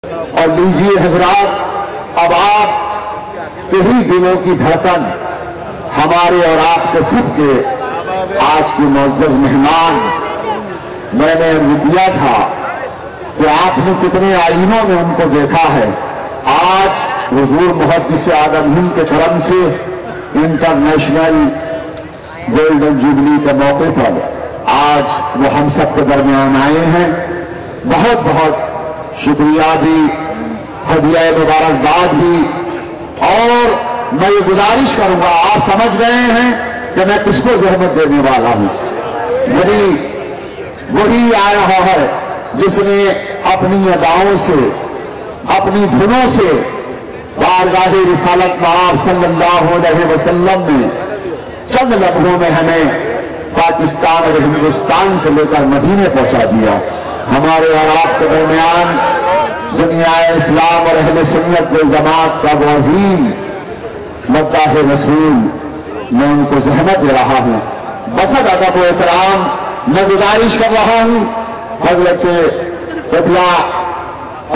اور لیجیے حضرات، اب آپ کے ہی دلوں کی دھڑکن ہمارے اور آپ کے سب کے آج کے معزز مہمان، میں نے عرض کیا تھا کہ آپ نے کتنے آئینوں میں ان کو دیکھا ہے، آج حضور محدث اعظم ہند کے کرم سے انٹرنیشنل گولڈن جوبلی کے موقع پر آج وہ ہم سب کے درمیان آئے ہیں۔ بہت بہت شکریہ بھی، ہدیہ مبارکباد بھی، اور میں یہ گزارش کروں گا، آپ سمجھ گئے ہیں کہ میں کس کو زحمت دینے والا ہوں۔ وہی آ رہا ہے جس نے اپنی اداؤں سے، اپنی دھنوں سے بارگاہ رسالت مآب صلی اللہ علیہ وسلم میں چند لمحوں میں ہمیں پاکستان اور ہندوستان سے لے کر مدینے پہنچا دیا۔ ہمارے اور آپ کے درمیان دنیا اسلام اور اہل سنت والجماعت کا وہ عظیم مداح رسول، میں ان کو زحمت دے رہا ہوں۔ بسط ادب و احترام میں گزارش کر رہا ہوں حضرت قبلہ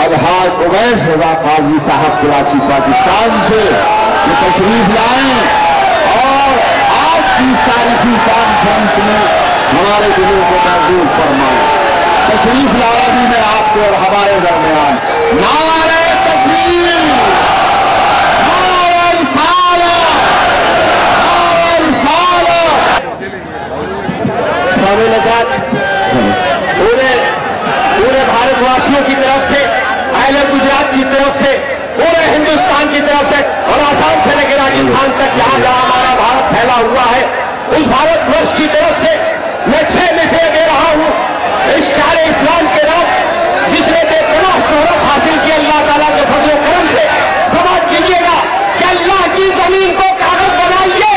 الحاج اویس رضا قاضی صاحب کراچی پاکستان سے یہ تشریف لائیں اور آج کی تاریخی کانفرنس میں ہمارے دلوں کو محفوظ فرمائیں۔ تشریف لا رہی میں آپ کو اور ہمارے درمیان نعرہ تکبیر، نعرہ رسالت، نعرہ رسالت۔ شامل پورے بھارت واسیوں کی طرف سے، اہل گجرات کی طرف سے، پورے ہندوستان کی طرف سے اور آسام سے لے کے راجستھان تک جہاں جہاں ہمارا بھارت پھیلا ہوا ہے، اس بھارت ورش کی طرف سے میں 6 مٹھے دے رہا ہوں اس شعر اسلام کے نام جس نے بے پناہ شہرت حاصل کی اللہ تعالیٰ کے فضل و کرم سے۔ سمجھ کیجیے گا کہ اللہ کی زمین کو کاغذ بنائیے،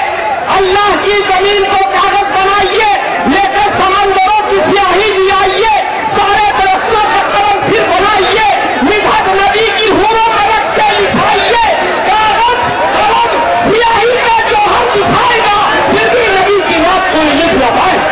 اللہ کی زمین کو کاغذ بنائیے، لے کر سمندروں کی سیاہی بھی آئیے، سارے درختوں کا قلم پھر بنائیے، مدحت نبی کی حوروں کا رقص سے لکھائیے، کاغذ قلم سیاہی کا جو ہم دکھائے گا پھر بھی نبی کی بات کوئی لکھ نہ پائے۔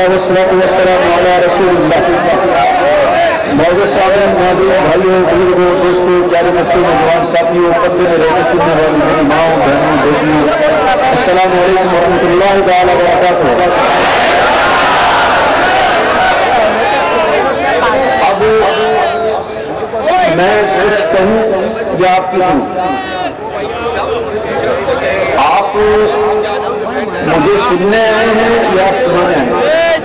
والصلاة والسلام على رسول اللہ۔ معزز صاحب، معزز بھائیوں، بزرگوں، دوستوں، پیارے بچوں، نوجوان ساتھیوں، پردے میں رہنے سننے والی میری ماؤں، بہنوں، بیٹیوں، السلام علیکم ورحمۃ اللہ تعالی وبرکاتہ۔ اب میں کچھ کہوں یا آپ کی سنوں؟ آپ مجھے سننے آئے ہیں یا سنانے آئے ہیں؟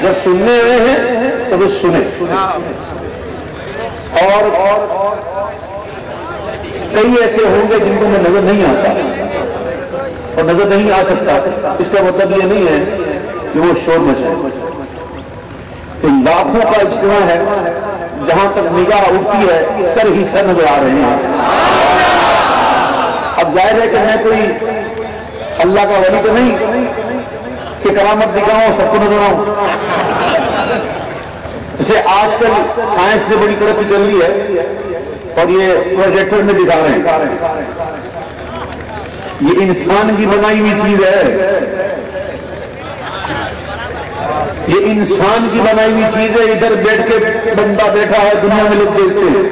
جب سننے آئے ہیں تو وہ سنیں، اور کئی ایسے ہوں گے جن کو میں نظر نہیں آتا اور نظر نہیں آ سکتا، اس کا مطلب یہ نہیں ہے کہ وہ شور مچائے۔ لاکھوں کا اجتماع ہے، جہاں تک نگاہ اٹھتی ہے سر ہی سر نظر آ رہے ہیں۔ اب ظاہر ہے کہ میں کوئی اللہ کا ولی تو نہیں کہ کرامت دکھاؤں سب کو نظر آؤں۔ اسے آج کل سائنس سے بڑی ترقی کر لی ہے اور یہ پروجیکٹر میں دکھا رہے ہیں۔ یہ انسان کی بنائی ہوئی چیز ہے، یہ انسان کی بنائی ہوئی چیز ہے۔ ادھر بیٹھ کے بندہ بیٹھا ہے، دنیا میں لوگ دیکھتے ہیں۔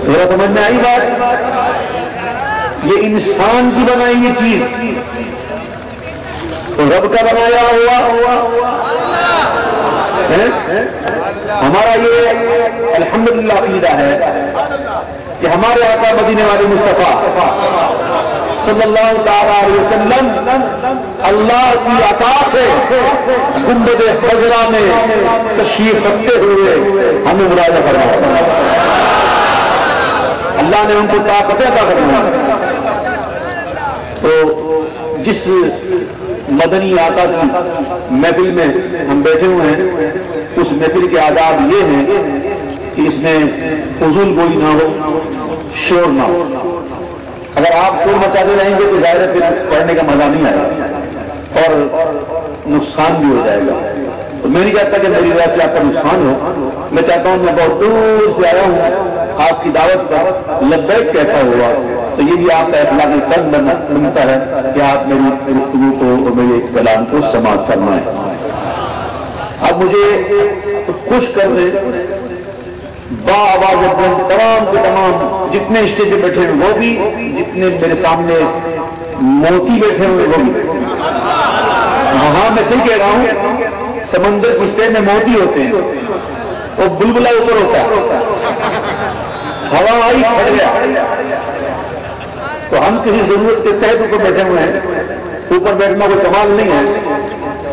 میرا سمجھ میں آئی بات؟ یہ انسان کی بنائی ہوئی چیز تو رب کا بنایا ہوا ہمارا یہ الحمدللہ عقیدہ ہے کہ ہمارے آقا مدینے والے مصطفیٰ صلی اللہ تعالی علیہ وسلم اللہ کی عطا سے گنبد خضرا میں تشریف رکھتے ہوئے ہمیں مراجعہ فرمایا. اللہ نے ان کو طاقت عطا فرمائی. تو جس مدنی آقا کی محفل میں ہم بیٹھے ہوئے ہیں اس محفل کے آداب یہ ہیں کہ اس میں فضول گوئی نہ ہو، شور نہ ہو. اگر آپ شور مچاتے رہیں گے تو ظاہر ہے پھر پڑھنے کا مزہ نہیں آئے گا اور نقصان بھی ہو جائے گا. تو میں نہیں چاہتا کہ میری وجہ سے آپ کا نقصان ہو. میں چاہتا ہوں میں بہت دور سے آیا ہوں آپ کی دعوت پر لبیک کہتا ہوا، تو یہ بھی آپ کا اخلاقی فرض بنتا ہے کہ آپ میری گفتگو کو اور میرے اس کلام کو سماعت فرمائیں. اب مجھے خوش کر دیں با آواز بلند تمام کے تمام جتنے اسٹیج پہ بیٹھے ہیں وہ بھی، جتنے میرے سامنے موتی بیٹھے ہوئے وہ بھی. ہاں میں صحیح کہہ رہا ہوں، سمندر پشتے میں موتی ہوتے ہیں، وہ بلبلا اوپر ہوتا ہے، ہوا آئی پھٹ گیا. تو ہم کسی ضرورت کے تحت اوپر بیٹھے ہوئے ہیں. اوپر بیٹھنا کوئی کمال نہیں ہے،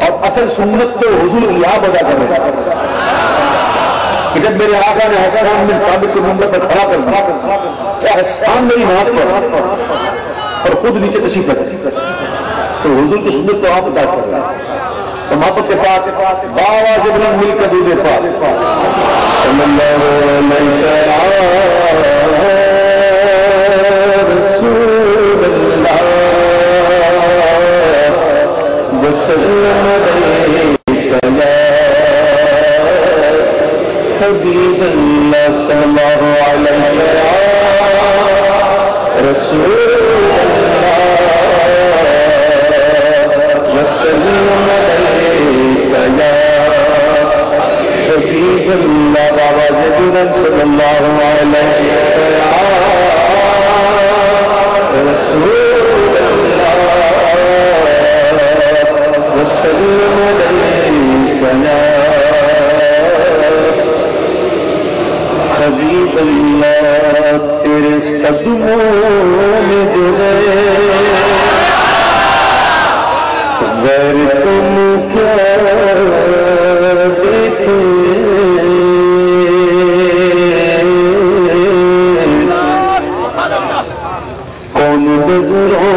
اور اصل سنت تو حضور یہاں ادا کر رہے ہیں کہ جب میرے آقا نے حسان بن ثابت کو منبر پر کھڑا کر دیا، حسان میری ہاتھ پر اور خود نیچے تشریف رکھے، تو حضور کی سنت تو آپ ادا کر رہے ہیں. تو محبت کے ساتھ باواز بلند مل کر درود پاک صلی اللہ رسول اللہ وسلم حبیب اللہ صلی اللہ علیہ رسول بابا جدید صلی اللہ علیہ رسول اللہ وسلم علیہ حبیب اللہ. تیرے قدموں میں جو ہے غیر تم کیا دیکھے، کون نظروں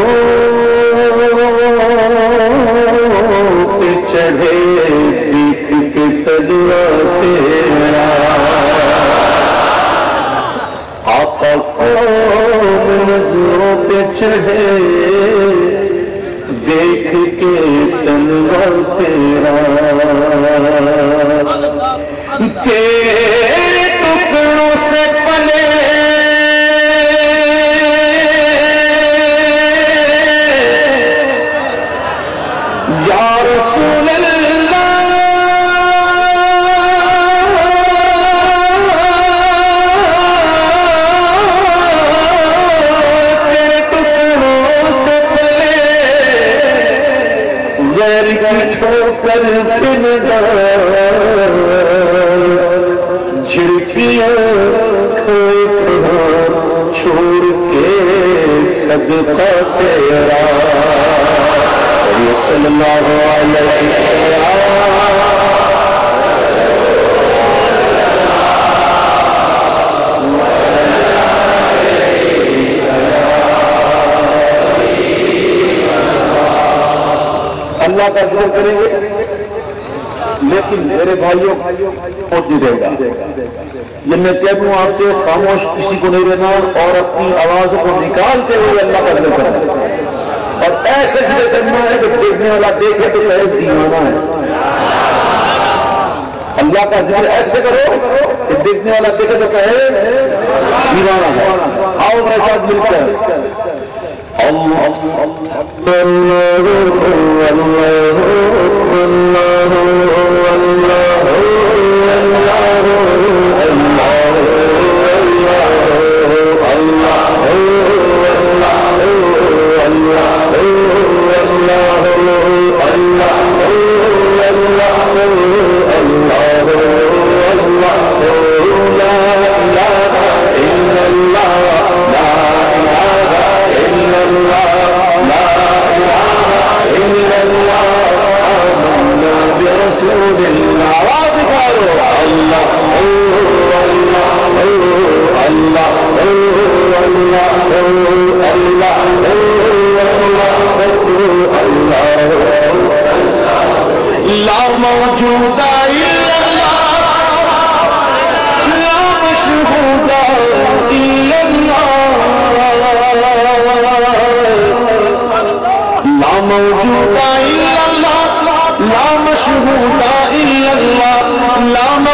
پہ چڑھے دیکھ کے تجربہ تیرا. آقا کون نظروں پہ چڑھے دیکھ کے تنور تیرا. تیرے ٹکڑوں سے پلے یا رسول اللہ، تیرے ٹکڑوں سے پلے غیر کی ٹھوکر پندار جھڑکیاں کھوئے کہاں چھوڑ کے صدقہ تیرا صلی اللہ علیہ اللہ کا ذکر کریں گے، لیکن میرے بھائیوں پہنچ نہیں رہے گا. یہ میں کہہ دوں آپ سے، خاموش کسی کو نہیں رہنا اور اپنی آواز کو نکالتے ہوئے اللہ کا ذکر کرنا، اور ایسے ذکر کرنا ہے کہ دیکھنے والا دیکھے تو کہے دیوانہ ہے. اللہ کا ذکر ایسے کرو کہ دیکھنے والا دیکھے تو کہے دیوانہ ہے. آؤ میرے ساتھ مل کر اللہ اللہ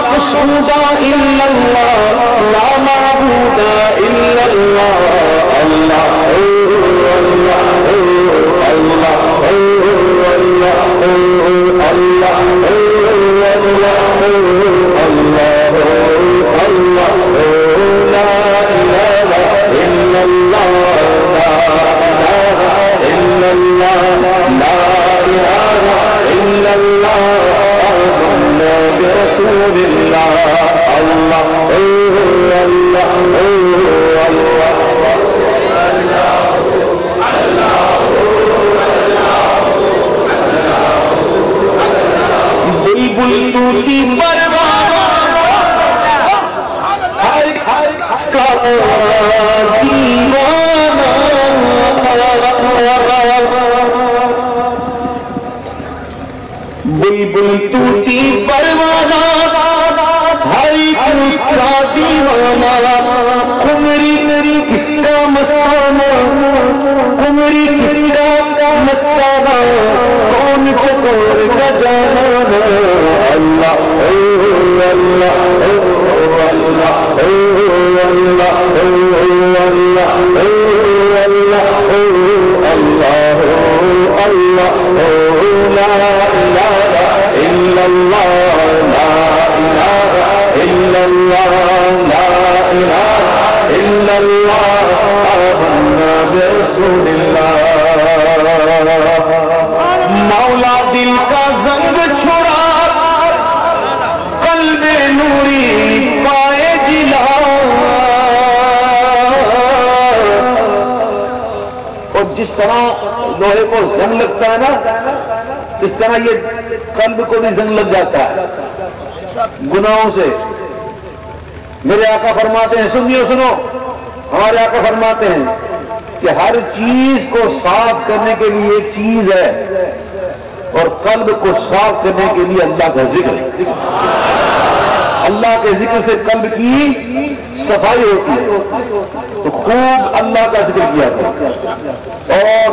مقصود الا اللہ لا معبود الا اللہ اللہ اللہ اللہ بلبل توتی پروانہ ہر ایک اس کا دیوانہ خمری کس کا مستانہ خمری کس کا مستانہ کون چکور کا جانانا اللہ اللہ اللہ مولا دل کا زنگ چھڑا قلب نوری پائے جلا اور جس طرح لوہے کو زنگ لگتا ہے نا اس طرح یہ قلب کو بھی زنگ لگ جاتا ہے گناہوں سے. میرے آقا فرماتے ہیں سنیو سنو ہمارے آقا فرماتے ہیں کہ ہر چیز کو صاف کرنے کے لیے ایک چیز ہے اور قلب کو صاف کرنے کے لیے اللہ کا ذکر. اللہ کے ذکر سے قلب کی صفائی ہوتی ہے تو خوب اللہ کا ذکر کیا کرو اور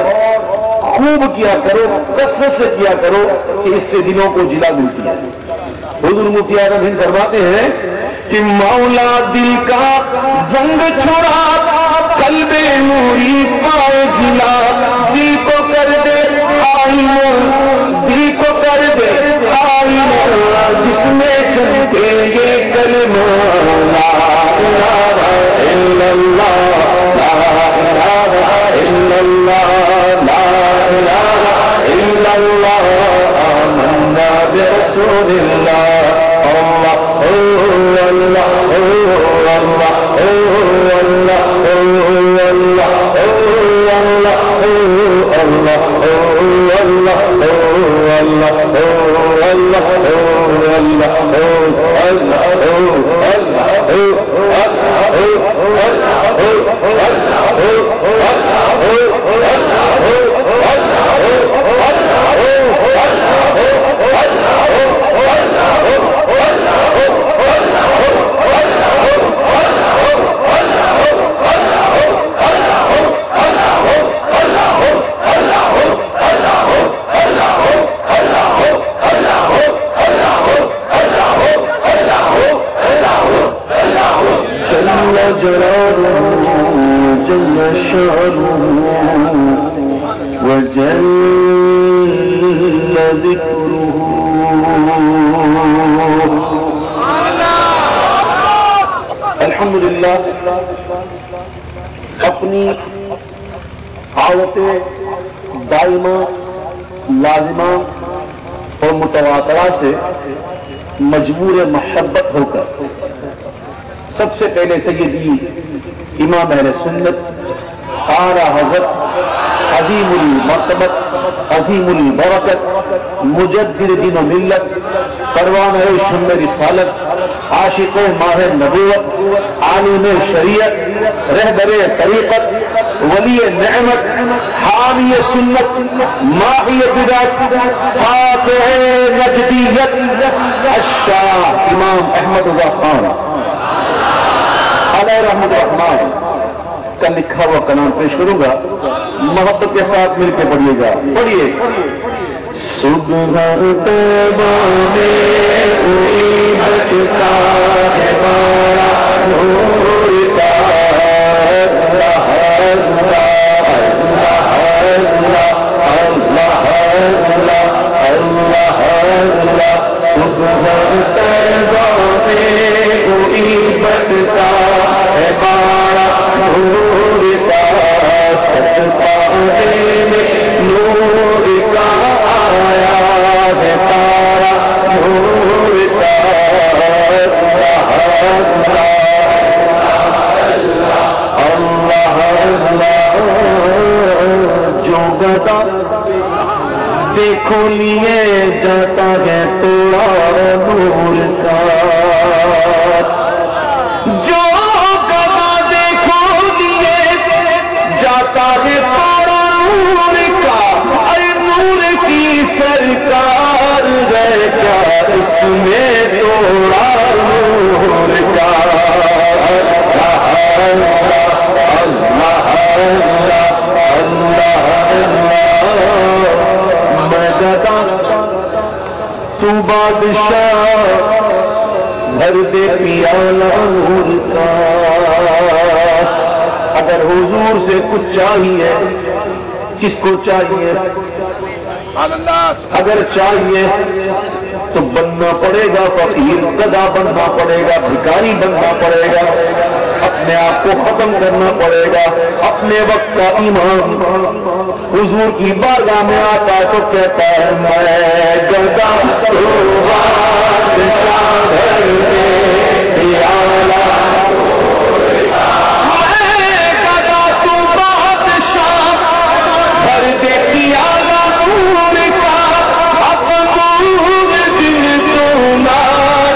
خوب کیا کرو کثرت سے کیا کرو کہ اس سے دلوں کو جلا ملتی ہے. حضور مفتی اعظم ہند فرماتے ہیں کہ مولا دل کا زنگ چھڑا قلب نوری پائے جلا دل کو کر دے آئینہ دل کو کر دے آئینہ جس میں چمکے یہ کلمہ لا الہ الا اللہ لا الہ الا اللہ لا الہ الا اللہ آمنا برسول اللہ الحمدللہ اپنی حالت دائمہ لازمہ اور متواترہ سے مجبور محبت ہو کر سب سے پہلے سیدی امام اہل سنت اعلیٰ حضرت عظیم المرتبت عظیم البرکت مجدد دین و ملت پروانہ شمع رسالت عاشق ماہ نبوت عالم شریعت رہبر طریقت ولی نعمت حامی سنت ماحی بدعت قاطع نجدیت الشاہ امام احمد رضا خان علیہ رحمت الرحمن کا لکھا ہوا کلام پیش کروں گا. محبت کے ساتھ مل کے پڑھیے گا. پڑھیے. صبح طیبہ میں ہوئی کا ہے بڑا نور کا اللہ اللہ اللہ اللہ اللہ اللہ صبح طیبہ میں کوئی بٹتا ہے بڑا نور کا صدقہ نور کا آیا ہے تارا نور کا اللہ اللہ جو گدا دیکھو لیے جاتا ہے توڑا نور کا جو گدا دیکھو لیے جاتا ہے توڑا نور کا اے نور کی سرکار ہے کیا اس میں توڑا نور کا میں گدا تو بادشاہ بھر دے پیالہ نور کا اگر حضور سے کچھ چاہیے کس کو چاہیے اگر چاہیے تو بننا پڑے گا فقیر گدا بننا پڑے گا بھکاری بننا پڑے گا اپنے آپ کو ختم کرنا پڑے گا اپنے وقت کا ایمان حضور کی بارگاہ میں آتا تو کہتا ہے میں گدا تو بادشاہ گھر میں پیالہ میں گدا تو بادشاہ گھر دے پیالہ نور کا اب نور دن تو نہ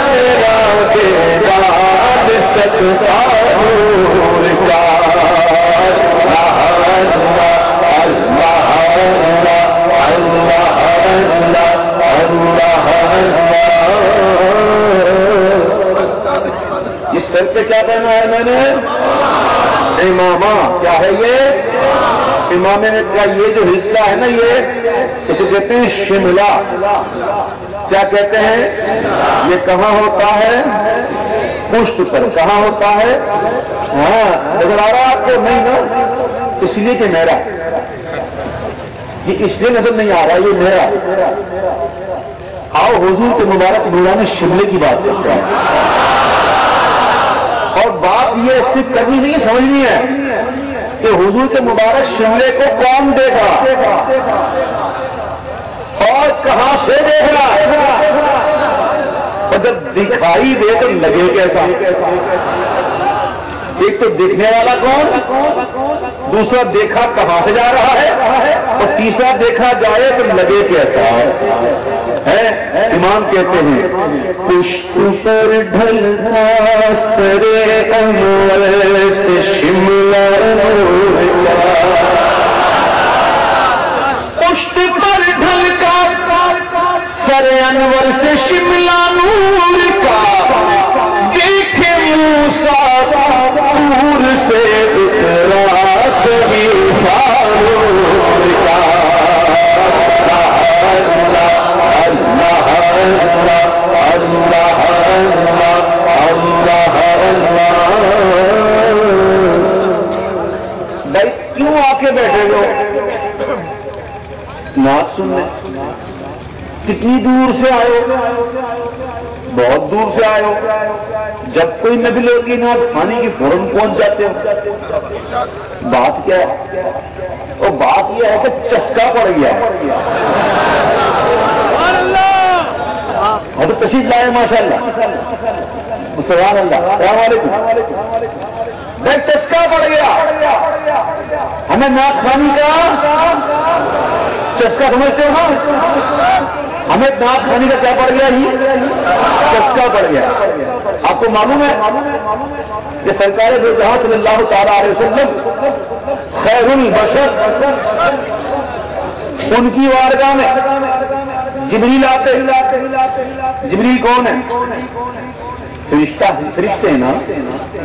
تیرا بیداد سکتا نور کا اس سر پہ کیا پہنا ہے میں نے امامہ کیا ہے یہ امامے نے کہا یہ جو حصہ ہے نا یہ اسے کہتے ہیں شملہ کیا کہتے ہیں یہ کہاں ہوتا ہے پشت پر کہاں ہوتا ہے ہاں نظر آ رہا آپ کو نہیں نا اس لیے کہ میرا یہ اس لیے نظر نہیں آ رہا یہ میرا آؤ حضور کے مبارک نورانی شملے کی بات کرتا ہے اور بات یہ صرف کرنی نہیں سمجھنی ہے کہ حضور کے مبارک شملے کو کون دے گا اور کہاں سے دیکھ رہا اور جب دکھائی دے تو لگے کیسا ایک تو دیکھنے والا کون دوسرا دیکھا کہاں سے جا رہا ہے اور تیسرا دیکھا جائے تو لگے کیسا ہے امام کہتے ہیں پشت پر ڈھلتا سرے انور سے شملہ نور کا پشت پر ڈھلتا سرے انور سے شملہ نور کا دیکھے موسیٰ دور سے اترا صحیفہ نور کا بھائی کیوں آ کے بیٹھے ہو نعت سننے کتنی دور سے آئے ہو بہت دور سے آئے ہو جب کوئی نبی لوگ کی نعت کھانے کی فوراً پہنچ جاتے ہو بات کیا ہے اور بات یہ ہے کہ چسکا پڑ گیا اب تشریف لائے ماشاء اللہ سبحان اللہ السلام علیکم بھائی چسکا پڑ گیا ہمیں نعت خوانی کا چسکا سمجھتے ہو نا ہمیں نعت خوانی کا کیا پڑ گیا ہی چسکا پڑ گیا آپ کو معلوم ہے کہ سرکار دو جہاں صلی اللہ تعالی علیہ وسلم خیر البشر ان کی وارگاہ میں جبریل آتے جبریل کون ہے فرشتے ہیں نا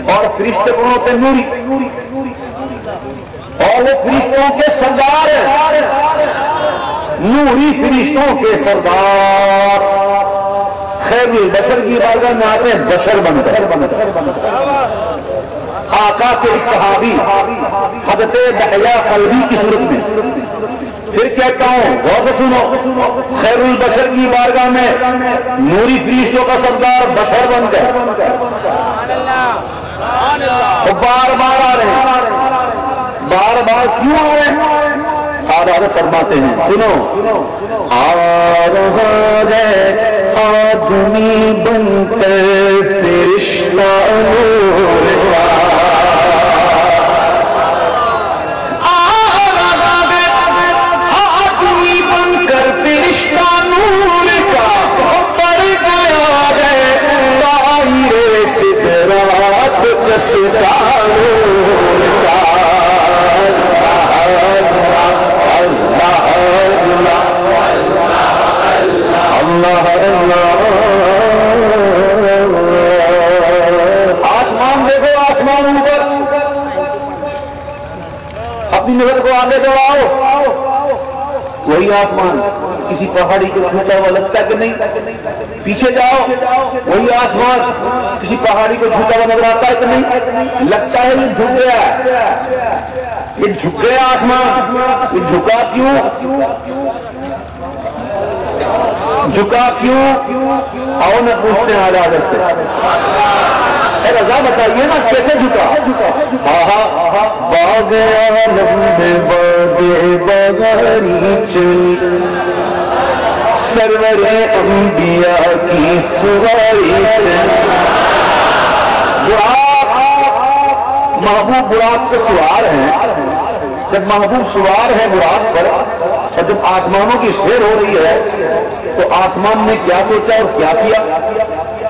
اور فرشتے کون ہوتے ہیں نوری اور وہ فرشتوں کے سردار ہیں نوری فرشتوں کے سردار خیر البشر کی بارگاہ میں آتے ہیں بشر بن کر. آقا کے صحابی حضرت دحیہ قلبی کی صورت میں. پھر کہتا ہوں غور سے سنو، خیر البشر کی بارگاہ میں نوری فرشتوں کا سردار بشر بن کر بار بار آ رہے ہیں. بار بار کیوں آ رہے ہیں؟ آدھے فرماتے ہیں سنو، آ رہا ہے آدمی بن کر فرشتہ نور کا، آ رہا ہے آدمی بن کر فرشتہ نور کا، پڑ گیا ہے دائرے سدرات چستا نور کا. آسمان دیکھو، آسمان اوپر، اپنی نظر کو آگے دوڑاؤ، وہی آسمان کسی پہاڑی کو چھوٹا ہوا لگتا ہے کہ نہیں؟ پیچھے جاؤ، وہی آسمان کسی پہاڑی کو چھوٹا ہوا نظر آتا ہے کہ نہیں؟ لگتا ہے یہ جھک گیا، یہ جھک گیا آسمان. یہ جھکا کیوں؟ جھکا کیوں؟ آؤ نہ پوچھتے ہیں حضرت سے. اے رضا بتائیے نا کیسے جھکا؟ باغ عالم میں بغاری چل، سرور انبیاء کی سواری چل. محبوب براق کے سوار ہیں. جب محبوب سوار ہے براق پر، اور جب آسمانوں کی سیر ہو رہی ہے تو آسمان نے کیا سوچا اور کیا کیا؟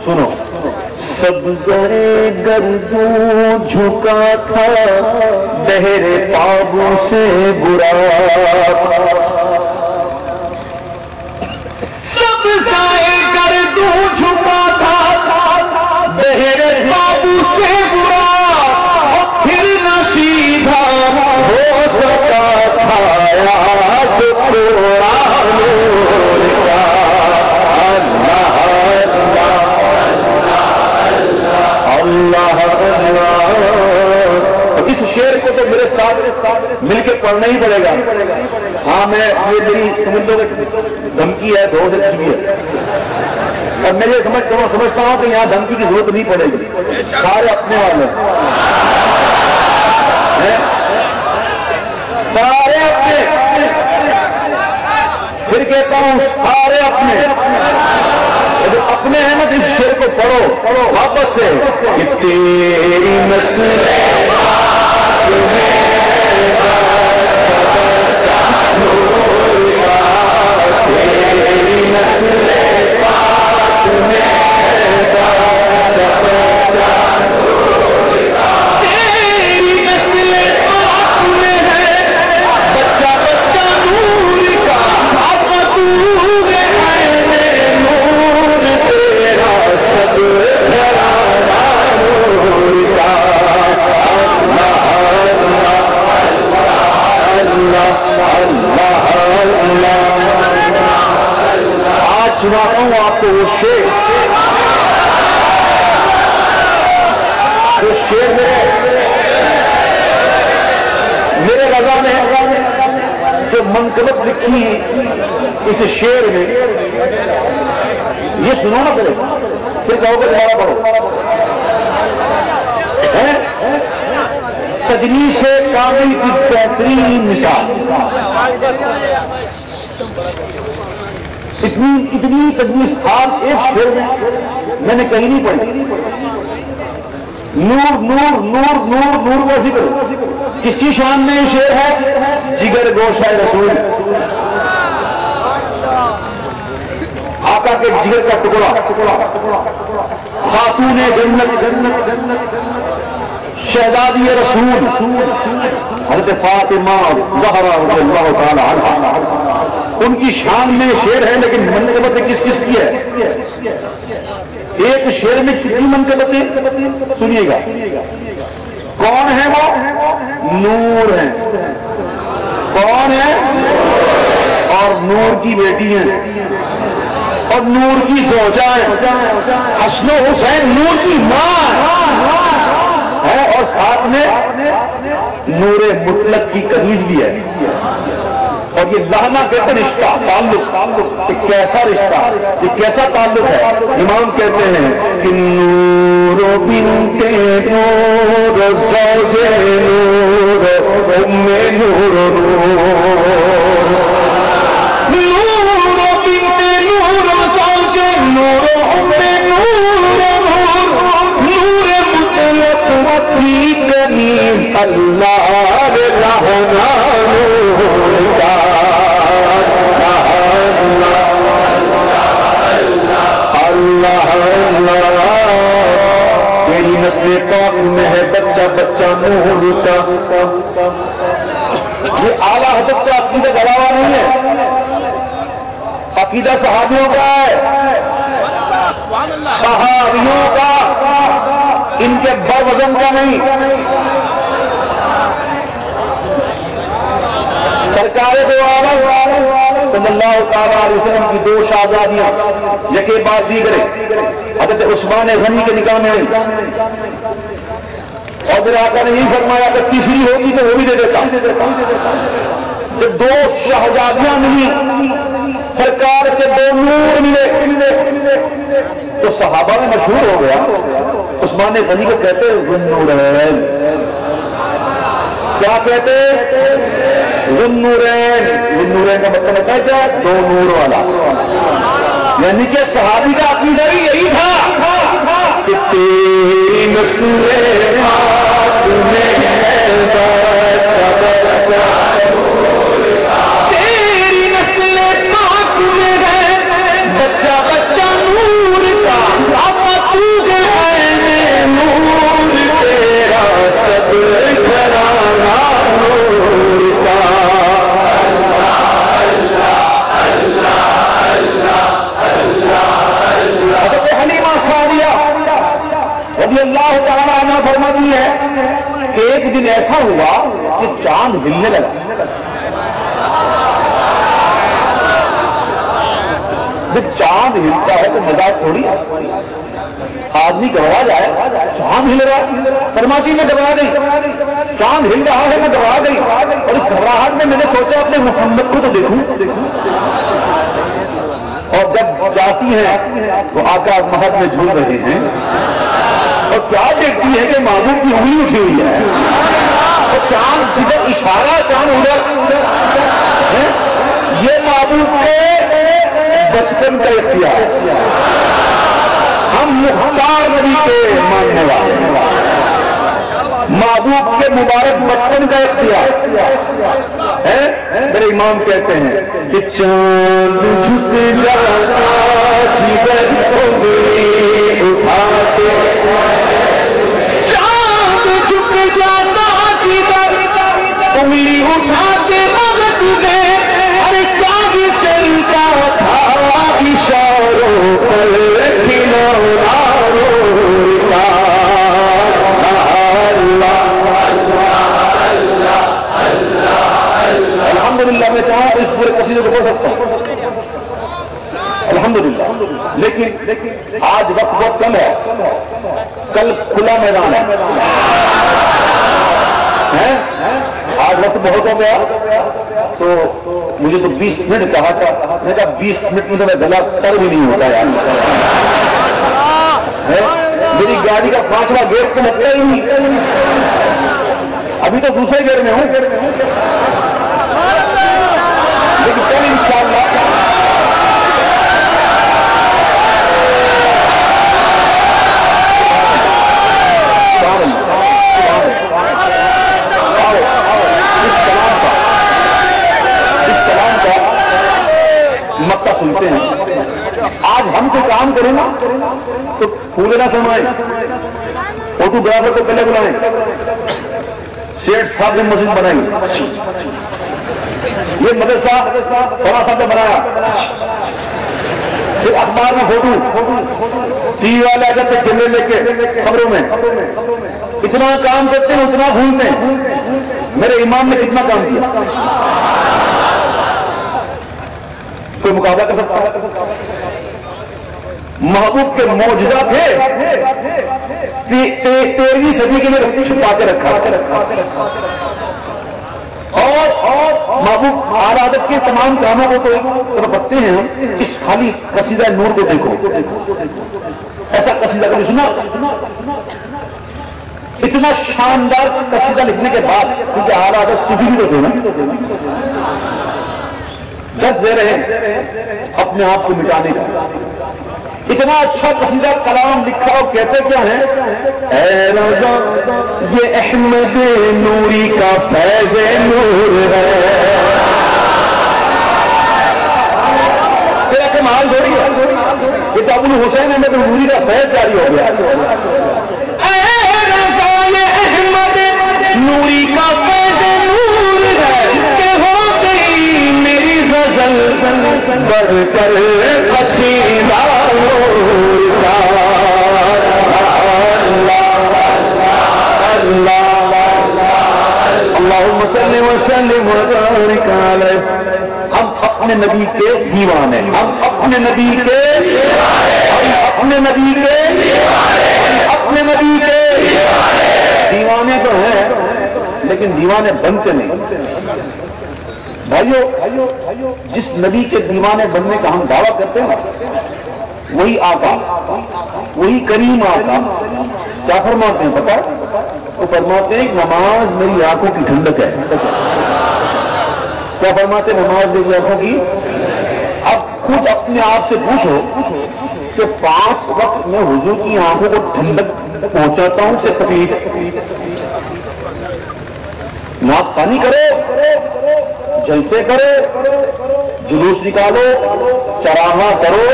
سنو، سبزر گردوں جھکا تھا بہرے پابوں سے براق، سبزر گردوں جھکا تھا بہرے پابوں سے براق، پھر نہ سیدھا ہو سکا تھا آج قرآن نور کا. اللہ اللہ اللہ. اس شعر کو تو میرے ساتھ مل کے پڑھنا ہی پڑے گا. ہاں میں یہ میری سمجھ لو دھمکی ہے، دو سے کچھ بھی ہے. اور میں یہ سمجھتا ہوں کہ یہاں دھمکی کی ضرورت نہیں پڑے گی، سارے اپنے والے سارے اپنے. پھر کہتا ہوں سارے اپنے اپنے ہیں نا. اس شعر کو پڑھو واپس سے کہ تیری نسل تیری نسل سناتا ہوں آپ کو وہ شعر میرے رضا نے جو منقبت لکھی اس شعر میں، یہ سنو نا پہلے، پھر کہو کہ دوبارہ پڑھو. تجریس کامل کی بہترین مثال. اتنی تجویز خاص ایک شعر میں نے کہیں نہیں پڑھی. نور نور نور نور نور کا ذکر کس کی شان میں یہ شعر ہے؟ جگر گوشہ رسول، آقا کے جگر کا ٹکڑا، خاتون جنت شہزادی رسول حضرت فاطمہ زہرا رضی اللہ تعالی عنہا. ان کی شان میں شعر ہے، لیکن منقبتیں کس کس کی ہے؟ ایک شعر میں کتنی منقبتیں سنیے گا. کون ہے وہ؟ نور ہے. کون ہے؟ اور نور کی بیٹی ہیں. اور نور کی زوجائیں، حسن و حسین نور کی ماں ہے، اور ساتھ میں نور مطلق کی کنیز بھی ہے. اور یہ لانا کہتے ہیں رشتہ، تعلق، یہ کیسا رشتہ، یہ کیسا تعلق ہے. امام کہتے ہیں کہ نور بنت نور زوج نور ام نور اللہ رہنا تیری نسل پاک میں ہے بچہ بچہ نور کا. یہ اعلیٰ حضرت کا عقیدہ گواہ نہیں ہے، عقیدہ صحابیوں کا ہے، صحابیوں کا، ان کے بروزن کا نہیں. سرکار دو عالم صلی اللہ تعالیٰ علیہ وسلم کی دو شہزادیاں یکے بعد دیگرے حضرت عثمان غنی کے نکاح میں ہوئی، اور پھر آقا نے یہ فرمایا کہ تیسری ہوگی تو وہ بھی دے دیتا. جب دو شہزادیاں ملی، سرکار کے دو نور ملے، تو صحابہ میں مشہور ہو گیا. عثمان غنی کو کہتے ذوالنورین، کیا کہتے ذوالنورین. ذوالنورین کا مطلب ہوتا ہے کیا؟ دو نور والا. یعنی کہ صحابی کا عقیدہ بھی یہی تھا کہ تیری نسل پاک میں ہے بچہ بچہ، تیری نسل پاک میں ہے بچہ بچہ نور کا. اب تو ہے نور تیرا سب گھرانہ نور کا. حضرت حلیمہ سعدیہ رضی اللہ تعالیٰ عنہ فرماتی ہے کہ ایک دن ایسا ہوا کہ چاند ہلنے لگا. جب چاند ہلتا ہے تو مزاج تھوڑی آدمی گھبرا جائے. چاند ہل رہا ہے، فرماتی میں گھبرا گئی، چاند ہل رہا ہے میں گھبرا گئی، اور اس گھبراہٹ میں نے سوچا اپنے محمد کو تو دیکھوں. اور جب جاتی ہیں تو آقا مہد میں جھول رہے ہیں، اور کیا دیکھتی ہے کہ محبوب کی انگلی اٹھی ہوئی ہے، اور چاند جدھر اشارہ چاند ادھر. یہ محبوب کے بچپن کا اختیار. ہم مختار نبی کے ماننے والے، محبوب کے مبارک بچپن کا اختیار ہے. میرے امام کہتے ہیں کہ چاند جھک جاتا جگر انگلی اٹھاتے، چاند جھک جاتا جگر انگلی اٹھاتے، مگر تجھے ہر چاند چلتا تھا اشاروں پر کھلونا نور کا. الحمدللہ میں چاہوں اس پورے قصیدے کو پڑھ سکتا ہوں الحمدللہ، لیکن آج وقت بہت کم ہے، کل کھلا میدان ہے. آج وقت بہت ہو گیا، تو مجھے تو 20 منٹ کہا تھا، میں کہا 20 منٹ میں تو میں گلا تر بھی نہیں ہوتا یار. میری گاڑی کا 5واں گیئر تو لگتا ہی نہیں، ابھی تو دوسرے گیئر میں ہوں، لیکن کل انشاءاللہ اس کلام کا مکہ سنتے ہیں. آج ہم سے کام کریں نا تو پھول نہ سمائیں، فوٹوگرافر کو پہلے بلائیں، شیخ صاحب نے مسجد بنائی، یہ مدرسہ تھوڑا سا نے بنایا، پھر اخبار میں فوٹو، ٹی وی والے آ جاتے کیمرے لے کے خبروں میں. اتنا کام کرتے ہیں اتنا بھولتے ہیں. میرے امام نے کتنا کام کیا؟ کوئی مقابلہ کر سکتا ہے؟ محبوب کے معجزہ تھے 13ویں صدی کے لیے چھپا کے رکھا اور محبوب اعلی حضرت کے تمام کاموں کو تو رکھتے ہیں ہم اس خالی قصیدہ نور کو دیکھو ایسا قصیدہ کبھی سنا اتنا شاندار قصیدہ لکھنے کے بعد کیونکہ اعلی حضرت صوفی بھی تو تھے نا درد دے رہے ہیں اپنے آپ کو مٹانے کا اتنا اچھا قصیدہ کلام لکھا اور کہتے کیا ہیں اے روزہ یہ احمد نوری کا فیض نور ہے تیرا کمال تھوڑی ہے یہ تو ابو الحسین احمد نوری کا فیض جاری ہو گیا اے روزہ یہ احمد نوری کا فیض نور ہے کہ ہو گئی میری غزل بڑھ کر قصیدہ اللہم صلی وسلم وبارک علیہ ہم اپنے نبی کے دیوانے ہم اپنے نبی کے دیوانے تو ہیں لیکن دیوانے بنتے نہیں بھائیو جس نبی کے دیوانے بننے کا ہم دعویٰ کرتے ہیں وہی آقا وہی کریم آقا کیا فرماتے ہیں پتہ وہ فرماتے ہیں نماز میری آنکھوں کی ٹھنڈک ہے کیا فرماتے ہیں نماز میری آنکھوں کی اب خود اپنے آپ سے پوچھو کہ 5 وقت میں حضور کی آنکھوں کو ٹھنڈک پہنچاتا ہوں کہ تکلیف ناک خانی کرو جلسے کرو جلوس نکالو چراغاں کرو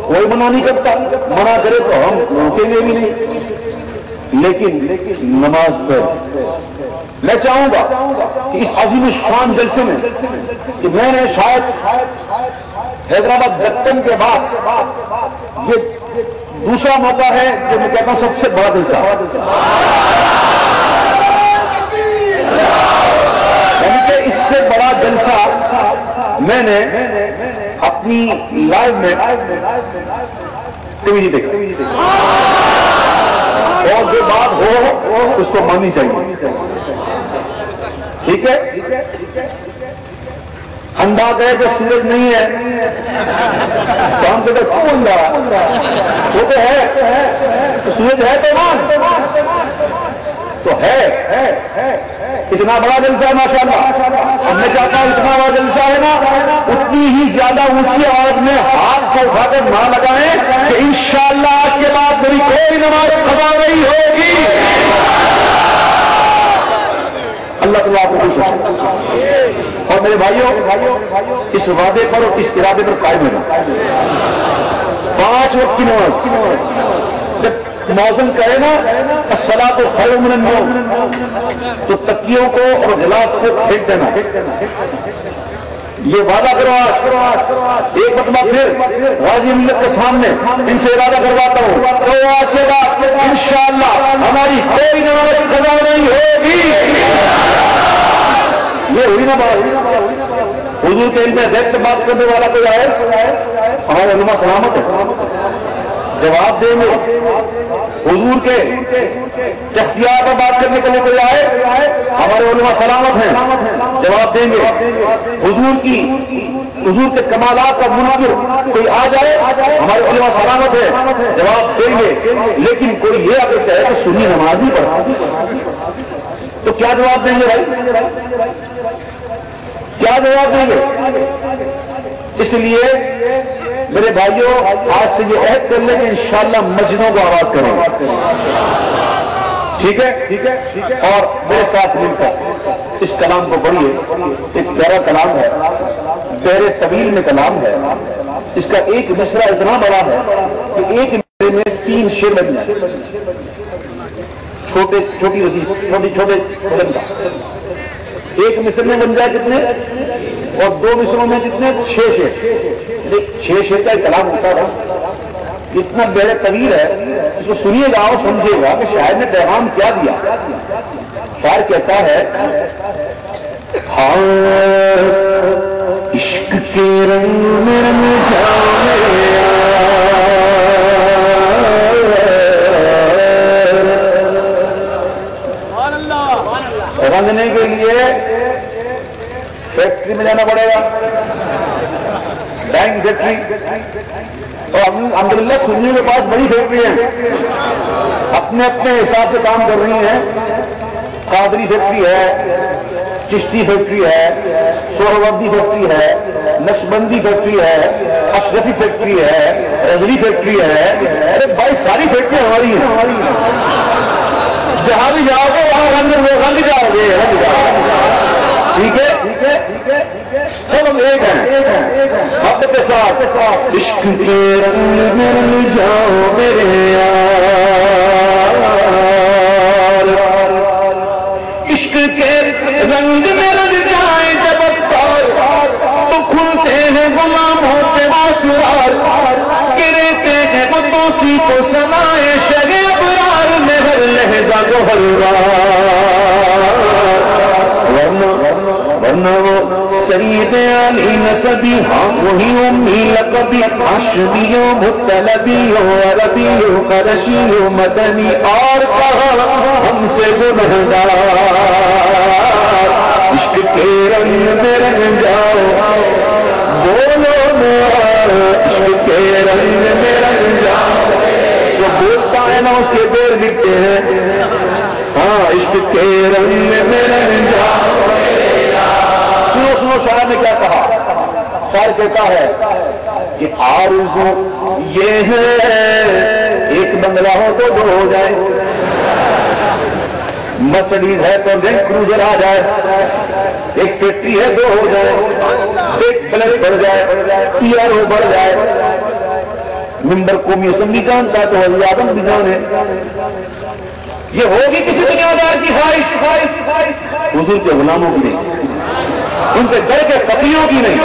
کوئی منع نہیں کرتا منع کرے تو ہم روکیں گے بھی نہیں لیکن نماز پڑھ میں چاہوں گا کہ اس عظیم شان جلسے میں کہ میں نے شاید حیدرآباد دکن کے بعد یہ دوسرا موقع ہے جو میں کہتا ہوں سب سے بڑا جلسہ یعنی کہ اس سے بڑا جلسہ میں نے اپنی لائف میں ٹی وی دیکھا اور جو بات ہو اس کو ماننی چاہیے ٹھیک ہے اندھا کہے کہ سورج نہیں ہے تو ہم کہتے کیوں اندھا وہ تو ہے تو سورج ہے تو مان تو ہے اتنا بڑا جلسہ ہے ماشاءاللہ اب میں چاہتا ہوں اتنا بڑا جلسہ ہے نا اتنی ہی زیادہ اونچی آواز میں ہاتھ کو اٹھا کر نہ لگائیں کہ انشاءاللہ آج کے بعد میری کوئی نماز قضا نہیں ہوگی اللہ تعالیٰ آپ کو خوش ہو اور میرے بھائیوں اس وعدے پر اور اس ارادے پر قائم رہنا 5 وقت کی نماز جب موزن کہے نا الصلاۃ خیر من النوم تو تکیوں کو اور غلاف کو پھینک دینا یہ وعدہ کرو آج ایک مرتبہ پھر غازی ملت کے سامنے ان سے ارادہ کرواتا ہوں تو آج کے بعد انشاءاللہ ہماری کوئی نماز قضا نہیں ہوگی یہ ہوئی نا بات حضور کے علم ادب بات کرنے والا کوئی آئے ہمارے علماء سلامت ہے جواب دیں گے حضور کے اختیار پر بات کرنے کے لیے کوئی آئے ہمارے علماء سلامت ہیں جواب دیں گے حضور کے کمالات کا منکر کوئی آ جائے ہمارے علماء سلامت ہے جواب دیں گے لیکن کوئی یہ اگر کہے کہ سنی نماز نہیں پڑھتا تو کیا جواب دیں گے بھائی کیا جواب دیں گے اس لیے میرے بھائیوں آج سے یہ عہد کر لیں کہ انشاءاللہ مسجدوں کو آباد کریں ٹھیک ہے اور میرے ساتھ مل کر اس کلام کو پڑھیے ایک پیارا کلام ہے پہرے طویل میں کلام ہے اس کا ایک مصرع اتنا بڑا ہے کہ ایک مصرے میں 3 شعر بن جائے چھوٹے بدن کا ایک مصر میں بن جائے کتنے اور 2 مصروں میں کتنے 6 شعر کا کلام ہوتا ہے اتنا بڑا طویل ہے اس کو سنیے گا اور سمجھے گا کہ شاعر نے پیغام کیا دیا شاعر کہتا ہے ہاں عشق کے رنگ میں رنگ جاؤ رنگنے کے لیے فیکٹری میں جانا پڑے گا، ڈائنگ فیکٹری. اور الحمدللہ سنیوں کے پاس بڑی فیکٹری ہیں، اپنے اپنے حساب سے کام کر رہی ہیں. قادری فیکٹری ہے، چشتی فیکٹری ہے، سہروردی فیکٹری ہے، نقشبندی فیکٹری ہے، اشرفی فیکٹری ہے، رضوی فیکٹری ہے. ارے بھائی ساری فیکٹری ہماری ہیں. جہاں بھی جاؤ گے وہاں رنگ جاؤ گے. ٹھیک ہے سب ہم ایک ہیں محبت کے ساتھ. عشق کے رنگ میں رنگ جاؤ میرے یار، عشق کے رنگ میں رنگ جائے جب ابتار تو کھلتے ہیں غلاموں کے آسرار، گرتے ہیں وہ توسی کو سنائے شہ ابرار میں ہر لہجہ کو ورنہ وہ سید علی نسبی، ہاں وہی امی لقبی، ہاشمی و مطلبی و عربی و قرشی و مدنی، اور کہا ہم سے گنہگار. عشق کے رنگ میں رنگ جاؤ بولو میار، عشق کے رنگ میں رنگ جاؤ. جو بولتا ہے نا اس کے پیر لکھتے ہیں. ہاں عشق کے رنگ میں رنگ جاؤ. سنو شاعر نے کیا کہا؟ شاعر کہتا ہے کہ آرزو یہ ہے ایک بنگلہ ہو تو دو ہو جائے، مرسڈیز ہے تو رینج کروزر آ جائے، ایک فیکٹری ہے دو ہو جائے، ایک پلس بڑھ جائے، PRO بڑھ جائے. ممبر قومی اسمبلی جانتا ہے تو وزیر اعظم بھی جانے. یہ ہوگی کسی دنیا دار کی خواہش، حضور کے غلاموں کی نہیں، ان کے در کے فقیروں کی نہیں.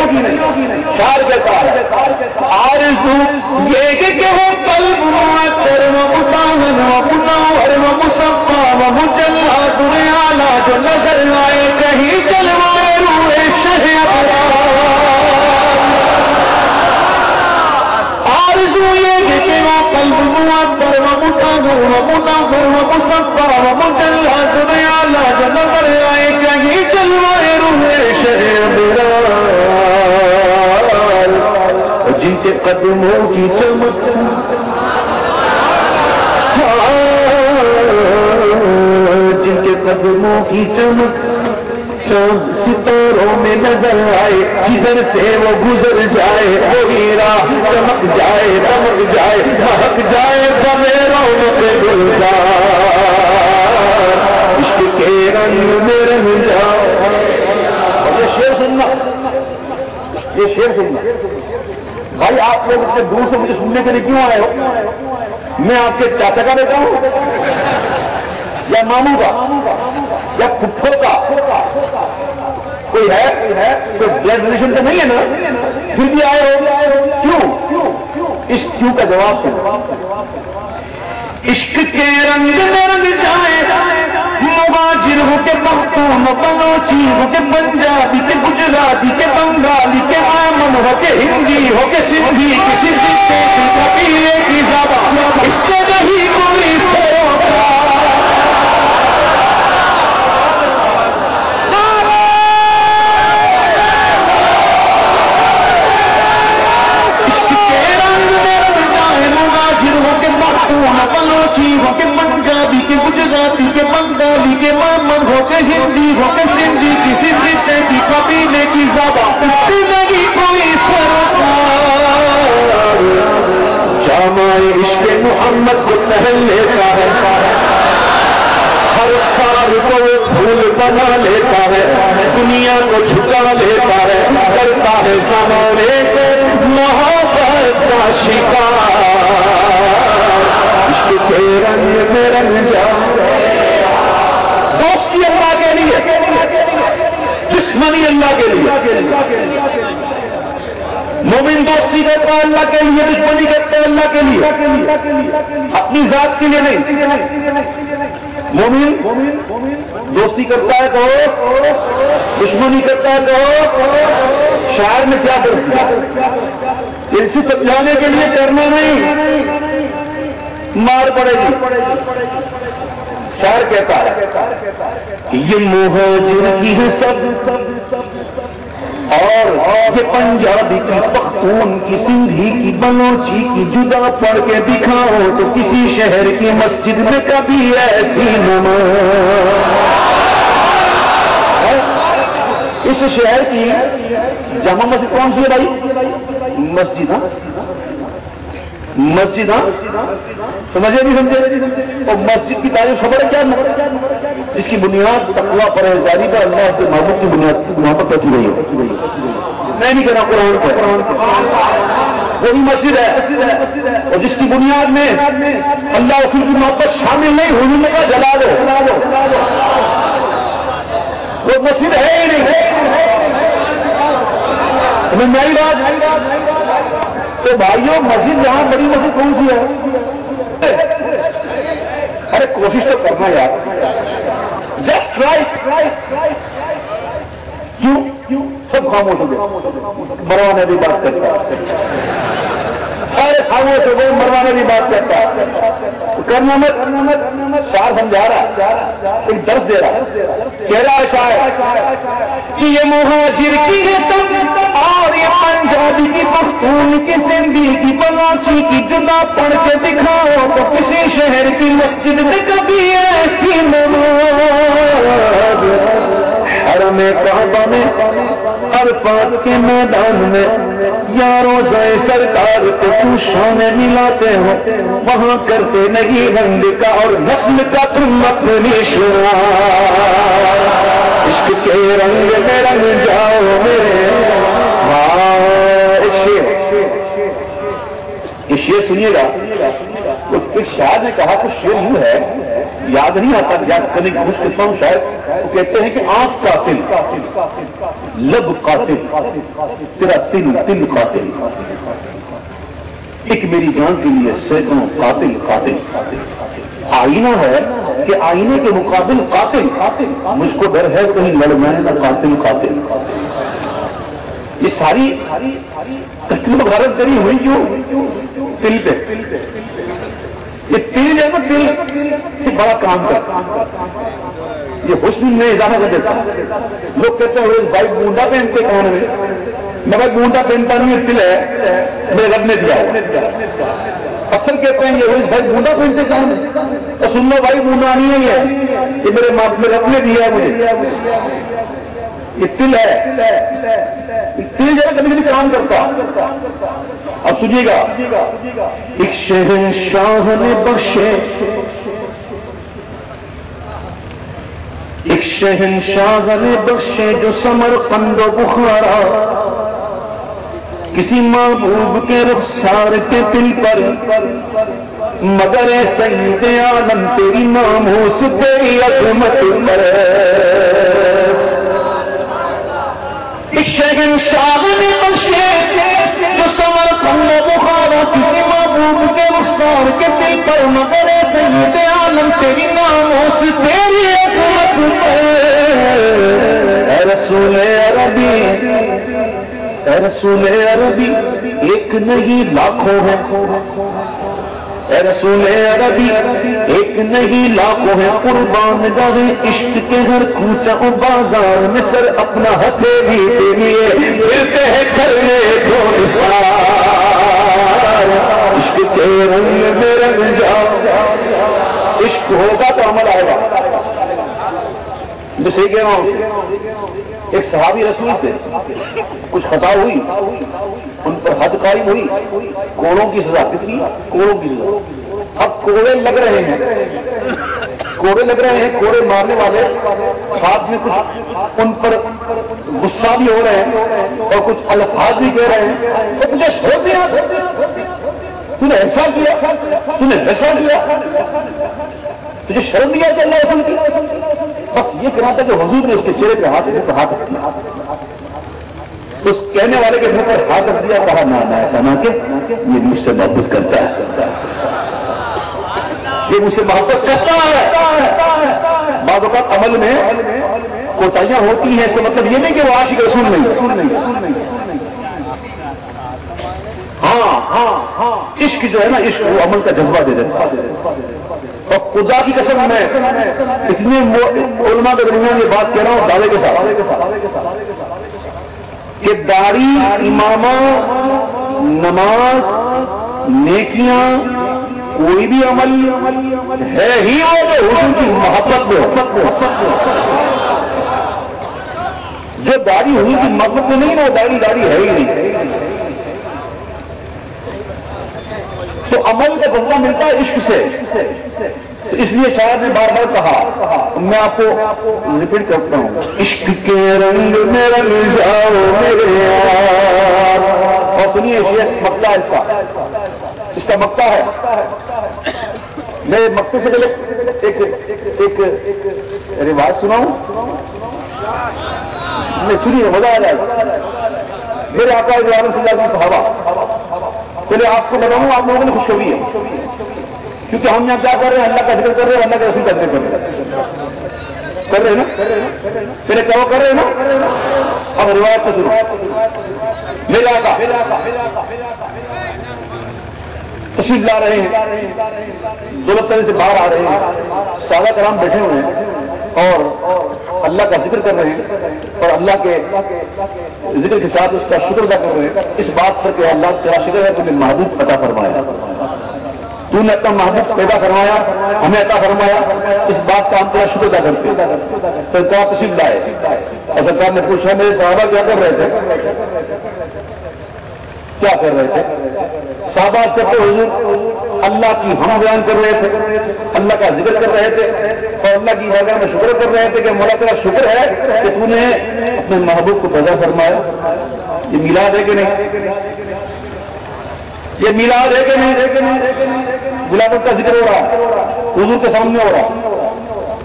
شاعر کہتا ہے آرزو یہ کہ ہو قلب معطر و مطمئن و منور و مصفا و مجلا دنیا جو نظر آئے کہیں جلوائے روح شہ ابرار. آرزو یہ کہ ہو قلب معطر و مطمئن و منور و مصفا و مجلا دنیا جو نظر آئے کہیں جلوائے روح شہ ابرار. جن کے قدموں کی چمک جن کے قدموں کی چمک چاند ستاروں میں نظر آئے، جدھر سے وہ گزر جائے وہی راہ چمک جائے دمک جائے مہک جائے بے رونق گلزار. عشق کے رنگ میں رنگ جاؤ. یہ شعر سننا، یہ شعر سننا. بھائی آپ لوگ اتنے دور سے مجھے سننے کے لیے کیوں آئے ہو؟ میں آپ کے چاچا کا بیٹا ہوں یا ماموں کا یا پھپھو کا؟ کوئی ہے کوئی بلڈ ریلیشن تو نہیں ہے نا؟ پھر بھی آئے ہو کیوں؟ اس کیوں کا جواب ہے. عشق کے رنگ میں رنگ جائے مہاجر ہو کے پختون بلوچی ہو کے پنجابی کے گجراتی کے بنگالی کے آمن ہو کے ہندی ہو کے سندھی کسی خطے کی قبیلے کی زبان اس سے نہیں کوئی سروکار. بلوچی ہو کے پنجابی کے گجراتی کے بنگالی کے مامن ہو کے ہندی ہو کے سندھی کسی خطے کی قبیلے کی زبان اس سے نہیں کوئی سروکار. جامع عشق محمد کو پہن لیتا ہے، ہر کار کو پھول بنا لیتا ہے، دنیا کو جھکا لیتا ہے، کرتا ہے زمانے کو محبت کا شکار. عشق کے رنگ میں رنگ جاؤ. دوستی اللہ کے لیے، دشمنی اللہ کے لیے. مومن دوستی کرتا ہے اللہ کے لیے، دشمنی کرتا ہے اللہ کے لیے، اپنی ذات کے لیے نہیں. مومن دوستی کرتا ہے کہو، دشمنی کرتا ہے کہو. شاعر میں کیا کرتا ہے؟ اسے سمجھانے کے لیے کرنا نہیں. مار پڑے گی. شاعر کہتا ہے یہ مہاجر کی ہے سب اور یہ پنجابی کی پختون کی سندھی کی بلوچی کی جدا پڑھ کے دکھاؤ تو کسی شہر کی مسجد میں کبھی ایسی نماز. اس شہر کی جامع مسجد کون سی ہے بھائی؟ مسجد. مسجد سمجھے نہیں سمجھے؟ اور مسجد کی تعریف خبر ہے کیا؟ جس کی بنیاد تقویٰ پرہیزگاری پر اللہ کے محبوب کی بنیاد وہاں پر بیٹھی رہی ہو. میں نہیں کہہ رہا قرآن پر، وہی مسجد ہے اور جس کی بنیاد میں اللہ رسول کی محبت شامل نہیں ہوئی نے کہا جلا دو. وہ مسجد ہے ہی نہیں. میری بات تو بھائیوں، مسجد یہاں بڑی مسجد کون سی ہے؟ ارے کوشش تو کرنا یار. Just try. کیوں سب خاموش ہو گئے؟ مروانے بھی بات کرتا سارے خاموش ہو گئے. مروانے بھی بات کرتا کرنا مت. شاعر سمجھا رہا، ایک درس دے رہا، کہہ رہا ہے شاعر کہ یہ مہاجر کی ہے سب اور یہ پنجابی کی پختون کی سندھی کی بلوچی کی جدا پڑھ کے دکھاؤ تو کسی شہر کی مسجد میں کبھی ایسی نماز. حرم کعبہ میں عرفات کے میدان میں یا روضہ سرکار کو پوشانے ملاتے ہو، وہاں کرتے نہیں رنگ کا اور نسل کا تم اپنی شرار. عشق کے رنگ میں رنگ جاؤ میرے. یہ شعر سنیے گا. ایک شاعر نے کہا کچھ شعر یوں ہے، یاد نہیں آتا، یاد کرنے کی کوشش کرتا ہوں. شاید وہ کہتے ہیں کہ آنکھ قاتل، لب قاتل، تیرا تل قاتل، ایک میری جان کے لیے سینکڑوں قاتل قاتل. آئینہ ہے کہ آئینے کے مقابل قاتل. مجھ کو ڈر ہے کہیں لڑ میں نہ قاتل قاتل. یہ ساری قتل مغارت کری ہوئی کیوں؟ تل پہ. یہ تل جو ہے نا، تل یہ بڑا کام کرتا، یہ حسن میں اضافہ کر دیتا. لوگ کہتے ہیں بھائی بونڈا پہنتے کون میں؟ میں بھائی بونڈا پہنتا نہیں ہے، تل ہے میرے رب نے دیا. اصل کہتے ہیں یہ بھائی بونڈا پہنتے کون ہے؟ تو سن لو بھائی بونڈا نہیں ہے، یہ میرے رب نے دیا ہے مجھے. یہ تل ہے. تل جو ہے کبھی کبھی کام کرتا. اب سنیے گا، ایک شہنشاہ نے بخشے، ایک شہنشاہ نے بخشے جو سمرقند و بخارا، کسی محبوب کے رخسار کے دل پر، مگر اے سید عالم تیری ناموس تیری عظمت پر. ایک شہنشاہ نے بخشے جو سمرقند و بخارا، کسی محبوب کے رخسار کے دل پر، مگر اے سید عالم تیری ناموس تیری عظمت پر. اے رسول عربی، اے رسول عربی ایک نہیں لاکھوں ہیں. اے رسول عربی ایک نہیں لاکھوں ہیں، قربان گاہ عشق کے ہر کوچہ و بازار میں سر اپنا ہتھیلی کے لیے پھرتے ہیں کرنے کو نثار. عشق کے رنگ میں رنگ جاؤ. عشق ہوگا تو عمل آئے گا. میں صحیح کہہ رہا ہوں. ایک صحابی رسول تھے، کچھ خطا ہوئی، ان پر حد قائم ہوئی، کوڑوں کی سزا. کتنی کوڑوں کی سزا. اب کوڑے لگ رہے ہیں، کوڑے لگ رہے ہیں، کوڑے مارنے والے ساتھ میں کچھ ان پر غصہ بھی ہو رہے ہیں اور کچھ الفاظ بھی کہہ رہے ہیں. تو تجھے چھوڑ دیا، تو نے ایسا کیا، تو نے ویسا کیا، تجھے شرم نہیں آتی اللہ رسول کی؟ بس یہ کہنا تھا کہ حضور نے اس کے چہرے پہ ہاتھ رکھ دیا. اس کہنے والے کے منہ پر ہاتھ رکھ دیا، کہا نہ ایسا نہ کہ یہ مجھ سے محبت کرتا ہے، یہ مجھ سے محبت کرتا ہے. بعض اوقات عمل میں کوتاہیاں ہوتی ہیں، اس کا مطلب یہ نہیں کہ وہ عاشق رسول نہیں. ہاں عشق جو ہے نا، عشق وہ عمل کا جذبہ دے دیتا ہے. اور خدا کی قسم میں اتنے علماء کے درمیان یہ بات کہہ رہا ہوں دعوے کے ساتھ کہ داڑھی، امامہ، نماز، نیکیاں، کوئی بھی عمل ہے ہی وہ جو حضور کی محبت میں ہو. جو داڑھی حضور کی محبت میں نہیں نا، وہ داڑھی ہے ہی نہیں. تو عمل کا جذبہ ملتا ہے عشق سے. اس لیے شاعر نے بار بار کہا، میں آپ کو ریپیٹ کرتا ہوں، عشق کے رنگ میں رنگ جاؤ میرے یار. اور سنیے شعر مقطع ہے اس کا مقطع ہے. میں مقطع سے پہلے ایک روایت سناؤں، میں سنیے مزہ آ جائے گا. میرے آقا صلی اللہ علیہ وسلم صحابہ، پہلے آپ کو بتاؤں آپ لوگوں نے خوشخبری ہے، کیونکہ ہم یہاں کیا کر رہے ہیں؟ اللہ کا ذکر کر رہے ہیں، اللہ کے رسول کا ذکر کر رہے ہیں نا. پہلے کیا وہ کر رہے ہیں نا. اب روایت کو سنو. میرے آقا تشریف لا رہے ہیں، دولت طرح سے باہر آ رہے ہیں، صحابہ کرام بیٹھے ہوئے ہیں اور اللہ کا ذکر کر رہے ہیں، اور اللہ کے ذکر کے ساتھ اس کا شکر ادا کر رہے ہیں اس بات پر کہ اللہ تیرا شکر ہے، تم نے محبوب عطا فرمایا، تو نے اپنا محبوب پیدا فرمایا، ہمیں عطا فرمایا، اس بات کا ہم تیرا شکر ادا کرتے ہیں. سرکار تشریف لائے اور سرکار نے پوچھا میرے صحابہ کیا کر رہے تھے؟ کیا کر رہے تھے؟ صحابہ کرتے حضور اللہ کی ہم بیان کر رہے تھے، اللہ کا ذکر کر رہے تھے اور اللہ کی بارگاہ میں شکر کر رہے تھے کہ مولا تیرا شکر ہے کہ تو نے اپنے محبوب کو پیدا فرمایا. یہ میلاد ہے کہ نہیں؟ یہ میلاد ہے کہ نہیں؟ ولادت کا ذکر ہو رہا ہے، حضور کے سامنے ہو رہا.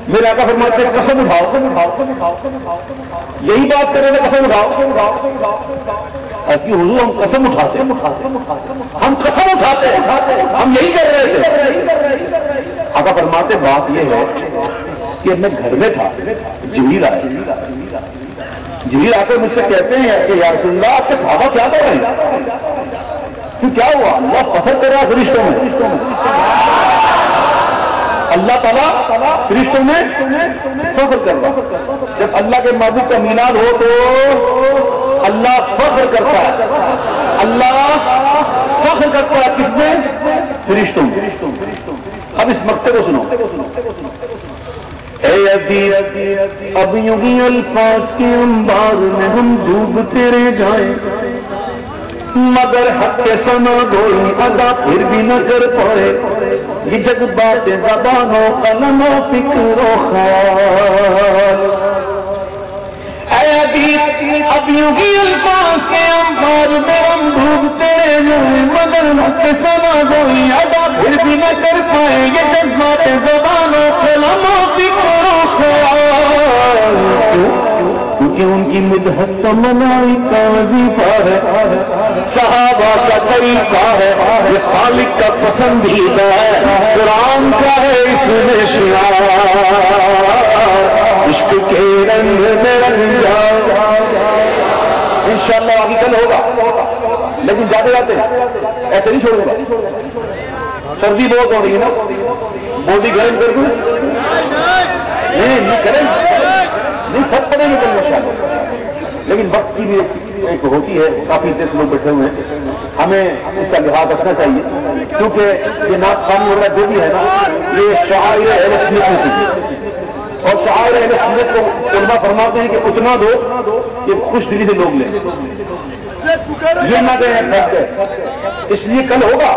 میرے آقا فرماتے ہیں قسم اٹھاؤ، یہی بات کر رہے تھے، قسم اٹھاؤ. ایسی حضور ہم قسم اٹھاتے، ہم قسم اٹھاتے، ہم یہی کر رہے تھے. آقا فرماتے بات یہ ہے کہ میں گھر میں تھا، جبریل آئے، جبریل آ کر مجھ سے کہتے ہیں کہ یا رسول اللہ آپ کے صحابہ کیا کر رہے ہیں؟ کیا ہوا؟ اللہ فخر کر رہا ہے فرشتوں میں، اللہ تعالیٰ فرشتوں میں فخر کر رہا. جب اللہ کے محبوب کا میلاد ہو تو اللہ فخر کرتا ہے. اللہ فخر کرتا ہے کس میں؟ فرشتوں میں. اب اس مقطع کو سنو. اے اب یوں ہی الفاظ کے انبار میں ہم ڈوبتے رہ جائیں، مگر حق کے سنا کوئی ادا پھر بھی نہ کر پائے. یہ جذبات زبان و قلم و فکر و خیال. اے اب یوں ہی الفاظ کے انبار میں ہم ڈوبتے رہ جائیں، مگر حق کے سنا کوئی ادا پھر بھی نہ کر پائے. یہ جذبات زبان و قلم و فکر و خیال. کیونکہ ان کی مدحت تو ملائکہ وظیفہ ہے، صحابہ کا طریقہ ہے، یہ خالق کا پسندیدہ ہے، قرآن کا ہے اس میں شعار. عشق کے رنگ میں رنگ جاؤ. انشاءاللہ آگے کل ہوگا، لیکن جاتے جاتے ایسے نہیں چھوڑوں گا. سردی بہت ہو رہی ہے نا، باڈی گرم کر دوں؟ نہیں کریں، نہیں سب پڑے گی کرنا شاید، لیکن وقت کی بھی ایک ہوتی ہے. کافی دس لوگ بیٹھے ہوئے ہیں، ہمیں اس کا لحاظ رکھنا چاہیے، کیونکہ یہ نعت خوانی وغیرہ جو بھی ہے نا، یہ شعائر اہل سنت میں سے، اور شعائر اہل سنت کو علماء فرماتے ہیں کہ اتنا دو کہ خوش دلی سے لوگ لیں، یہ نہ دیں پھنس گئے. اس لیے کل ہوگا.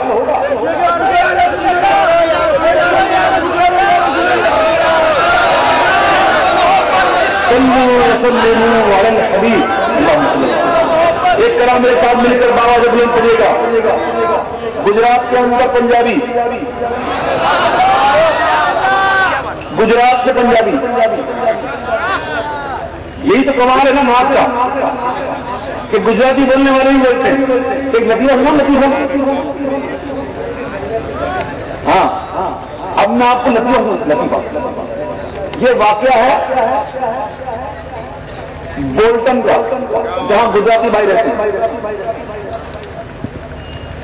ایک کلام میرے ساتھ مل کر بابا جب بلند پڑے گا. گجرات کے اندر پنجابی، گجرات سے پنجابی، یہی تو کمال ہے نا نعت کا کہ گجراتی بولنے والے ہی بولتے ہیں. ایک لطیفہ سنا، لطیفہ. ہاں اب میں آپ کو لطیفہ، یہ واقعہ ہے بولٹن کا، جہاں گجراتی بھائی رہتے ہیں.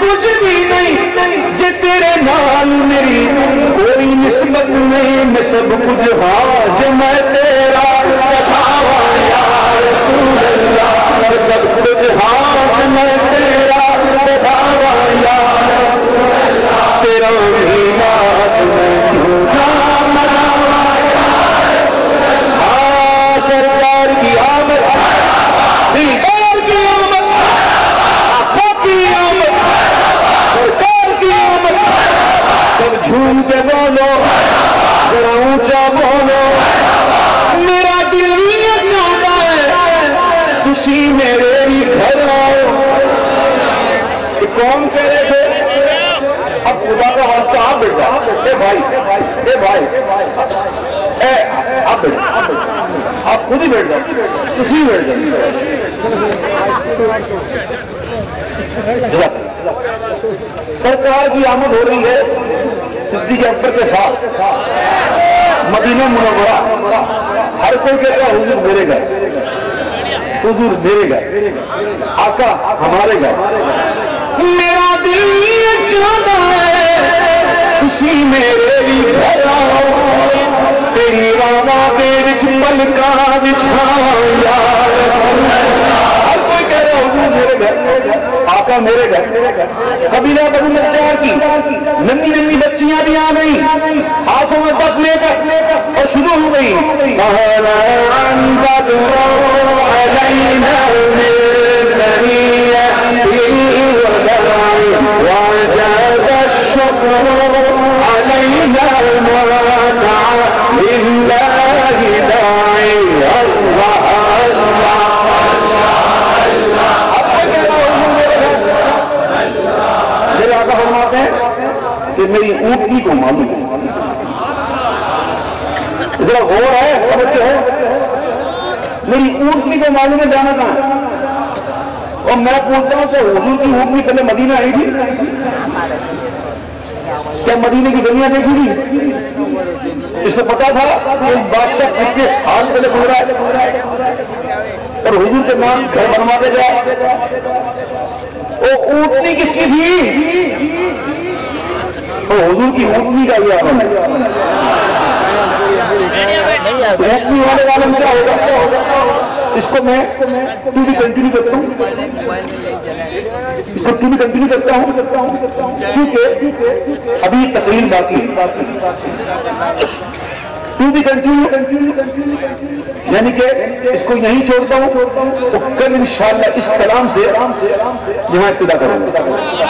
کچھ بھی نہیں جے تیرے نال میری کوئی نسبت نہیں، میں سب کچھ ہاں جے میں تیرا سکھاوا یا رسول اللہ، میں سب کچھ ہاں جے میں تیرا سکھاوا یا رسول اللہ، تیرا میلاد میں کیوں نہ مناوا یا رسول اللہ، ہاں سرکار کی آمد، دلدار کی آمد، آقا کی آمد، سرکار کی آمد، سب جھوم کے بولو، ذرا اونچا بولو، میرا دل یہ چاہتا ہے تسی میرے ہی گھر آؤ۔ کون کہہ رہے تھے؟ اب خدا کا واسطہ آپ بیٹھ جاؤ، اے بھائی اے بھائی اے آپ بیٹھ جاؤ، آپ خود ہی بیٹھ جاؤ، تسی بیٹھ جاؤ۔ سرکار کی آمد ہو رہی ہے صدیق اکبر کے ساتھ مدینہ منورہ، ہر کوئی کہتا ہے حضور میرے گھر، حضور میرے گھر، آقا ہمارے گھر، میرا دل یہ چاہتا ہے تسی میرے بھی گھر آؤ، تیری راما دے وچ ملکا بچھاؤ یا رسول اللہ، ہر کوئی کہہ رہا حضور میرے گھر، آقا میرے گھر۔ قبیلہ بنو نجار کی ننھی ننھی بچیاں بھی آ گئی، ہاتھوں میں دف لے کر اور شروع ہو گئی، وجب الشكر علينا المرادع لله داعي الله میرے آقا فرماتے ہیں کہ میری اونٹنی کو معلوم ہے، ذرا غور ہے سمجھتے ہو، میری اونٹنی کو معلوم ہے جانا کہاں، اور میں پوچھتا ہوں کہ حضور کی اونٹنی پہلے مدینہ آئی تھی؟ کیا مدینہ کی دنیا دیکھی تھی؟ اس کو پتا تھا کہ بادشاہ کتنے سال پہلے گزرا ہے اور حضور کے نام گھر بنواتے جائے، وہ اونٹنی کس کی تھی؟ تو حضور کی اونٹنی کا یہ عالم ہے، اونٹنی والے عالم کیا ہوگا؟ اس کو میں کیوں بھی کنٹینیو کرتا ہوں، اس کو کیوں بھی کنٹینیو کرتا ہوں کیونکہ ابھی تقریر باقی ہے، کیوں بھی کنٹینیو یعنی کہ اس کو یہیں چھوڑتا ہوں، تو کل انشاءاللہ اس کلام سے یہاں ابتدا کروں گا۔